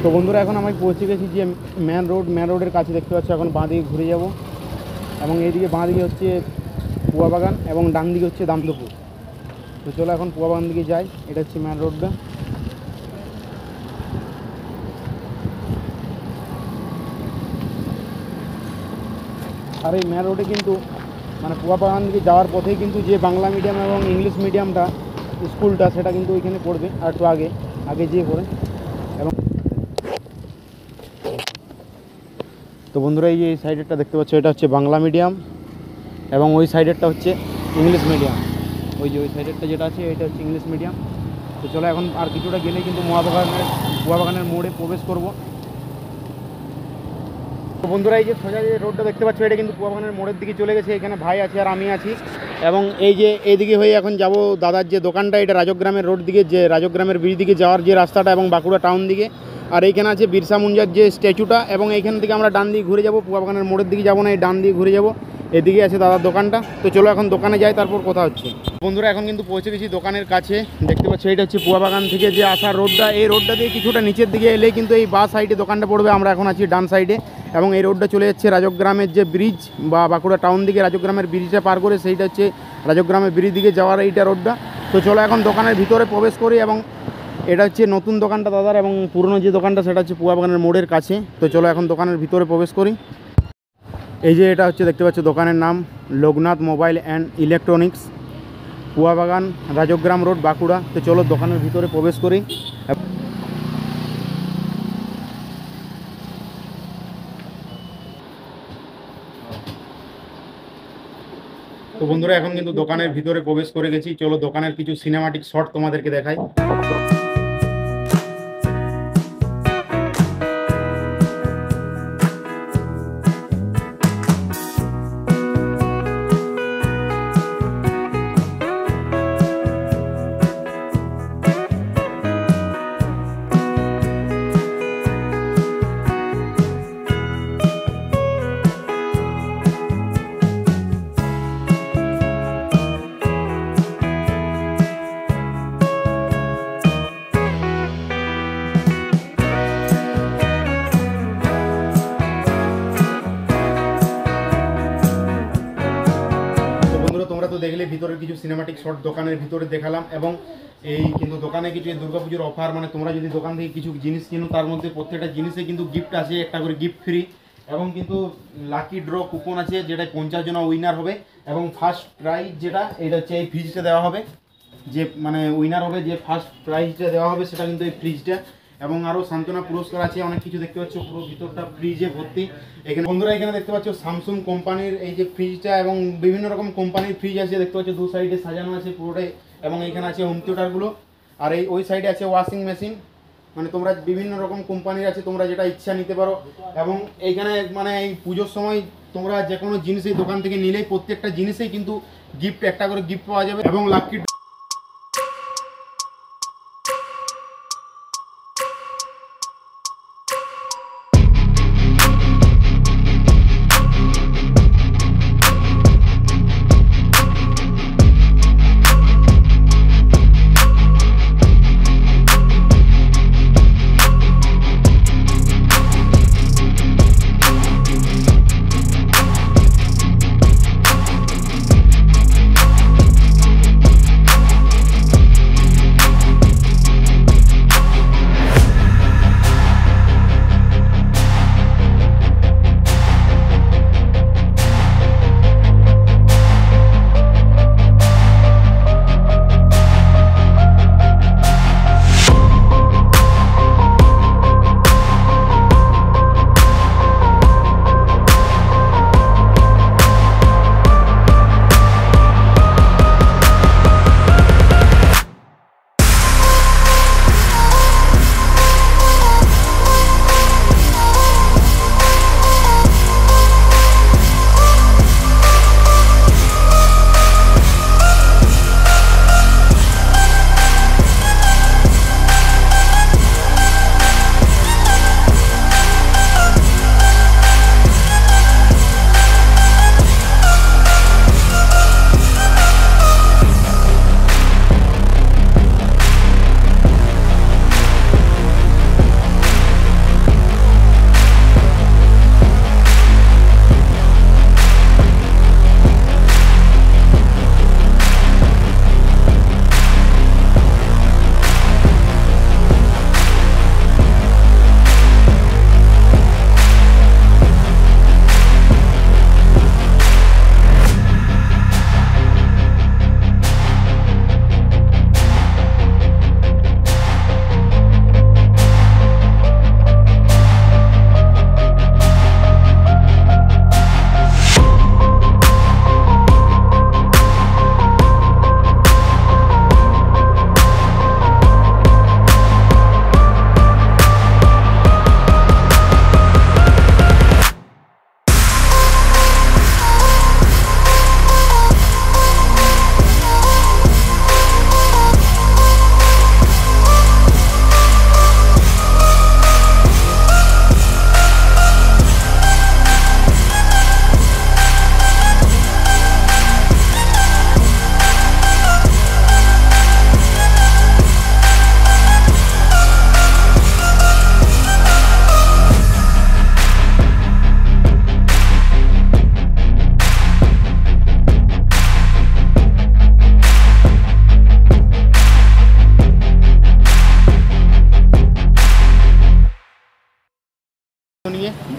তো বন্ধুরা এখন আমি পৌঁছে গেছি যে মেন রোডের কাছে দেখতে পাচ্ছি। এখন বাঁ দিকে ঘুরে যাব এবং এইদিকে বাঁ দিকে হচ্ছে পুয়া বাগান এবং ডান দিকে হচ্ছে দামদপুর। তো চলো এখন পুয়া বাগান দিকে যাই। এটা হচ্ছে মেন রোডটা। আর এই মেন রোডে কিন্তু মানে পুয়া বাগান দিকে যাওয়ার পথেই কিন্তু যে বাংলা মিডিয়াম এবং ইংলিশ মিডিয়ামটা স্কুলটা সেটা কিন্তু ওইখানে পড়বে আর একটু আগে যেয়ে পড়ে। এবং তো বন্ধুরা এই যে এই সাইডেরটা দেখতে পাচ্ছ এটা হচ্ছে বাংলা মিডিয়াম এবং ওই সাইডেরটা হচ্ছে ইংলিশ মিডিয়াম। ওই যে ওই সাইডেরটা যেটা আছে এটা হচ্ছে ইংলিশ মিডিয়াম। তো চলো এখন আর কিছুটা গেলে কিন্তু পুয়া বাগানের মোড়ে প্রবেশ করব। তো বন্ধুরা এই যে সোজা যে রোডটা দেখতে পাচ্ছ এটা কিন্তু পুয়া বাগানের মোড়ের দিকে চলে গেছে। এখানে ভাই আছে আর আমি আছি এবং এই যে এইদিকে হয়ে এখন যাব দাদার যে দোকানটা, এটা রাজগ্রামের রোড দিকে, যে রাজগ্রামের ব্রিজ দিকে যাওয়ার যে রাস্তাটা এবং বাঁকুড়া টাউন দিকে। আর এইখানে আছে বিরসা মুন্ডার যে স্ট্যাচুটা এবং এইখান থেকে আমরা ডান দিকে ঘুরে যাব, পুয়া বাগানের মোড়ের দিকে যাবো না, এই ডান দিকে ঘুরে যাব। এদিকে আছে দাদার দোকানটা। তো চলো এখন দোকানে যাই, তারপর কথা হচ্ছে। বন্ধুরা এখন কিন্তু পৌঁছে গেছি দোকানের কাছে। দেখতে পাচ্ছি এটা হচ্ছে পুয়া বাগান থেকে যে আসার রোডটা। এই রোডটা দিয়ে কিছুটা নিচের দিকে এলে কিন্তু এই বাঁ সাইডে দোকানটা পড়বে। আমরা এখন আছি ডান সাইডে এবং এই রোডটা চলে যাচ্ছে রাজগ্রামের যে ব্রিজ বা বাঁকুড়া টাউন দিকে রাজগ্রামের ব্রিজটা পার করে সেইটা হচ্ছে রাজগ্রামের ব্রিজ দিকে যাওয়ার এইটা রোডটা। তো চলো এখন দোকানের ভিতরে প্রবেশ করি এবং এটা হচ্ছে নতুন দোকানটা দাদার এবং পুরনো যে দোকানটা সেটা হচ্ছে পুয়া বাগানের মোড়ের কাছে। তো চলো এখন দোকানের ভিতরে প্রবেশ করি। এই যে এটা হচ্ছে দেখতে পাচ্ছ দোকানের নাম লোকনাথ মোবাইল অ্যান্ড ইলেকট্রনিক্স, পুয়া বাগান, রাজগ্রাম রোড, বাঁকুড়া। তো চলো দোকানের ভিতরে প্রবেশ করি। তো বন্ধুরা এখন কিন্তু দোকানের ভিতরে প্রবেশ করে গেছি। চলো দোকানের কিছু সিনেমাটিক শট তোমাদেরকে দেখাই। তোমরা তো দেখলে ভিতরের কিছু সিনেমাটিক শট দোকানের ভিতরে দেখালাম এবং এই কিন্তু দোকানে কিছু দুর্গাপুজোর অফার, মানে তোমরা যদি দোকান থেকে কিছু জিনিস কিনো তার মধ্যে প্রত্যেকটা জিনিসে কিন্তু গিফট আছে, একটা করে গিফট ফ্রি এবং কিন্তু লাকি ড্র কুপন আছে যেটা 50 জন উইনার হবে এবং ফার্স্ট প্রাইজ যেটা এটা হচ্ছে এই ফ্রিজটা দেওয়া হবে। যে মানে উইনার হবে যে ফার্স্ট প্রাইজটা দেওয়া হবে সেটা কিন্তু এই ফ্রিজটা এবং আরও সান্ত্বনা পুরস্কার আছে, অনেক কিছু দেখতে পাচ্ছ। পুরো ভিতরটা ফ্রিজে ভর্তি। এখানে বন্ধুরা এখানে দেখতে পাচ্ছ স্যামসুং কোম্পানির এই যে ফ্রিজটা এবং বিভিন্ন রকম কোম্পানির ফ্রিজ আছে দেখতে পাচ্ছ, দু সাইডে সাজানো আছে পুরোটাই এবং এইখানে আছে হোম থিয়েটারগুলো আর এই ওই সাইডে আছে ওয়াশিং মেশিন। মানে তোমরা বিভিন্ন রকম কোম্পানির আছে, তোমরা যেটা ইচ্ছা নিতে পারো এবং এইখানে মানে এই পুজোর সময় তোমরা যে কোনো জিনিস এই দোকান থেকে নিলেই প্রত্যেকটা জিনিসেই কিন্তু গিফট, একটা করে গিফট পাওয়া যাবে এবং লাকি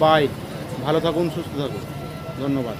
বাই। ভালো থাকুন, সুস্থ থাকুন, ধন্যবাদ।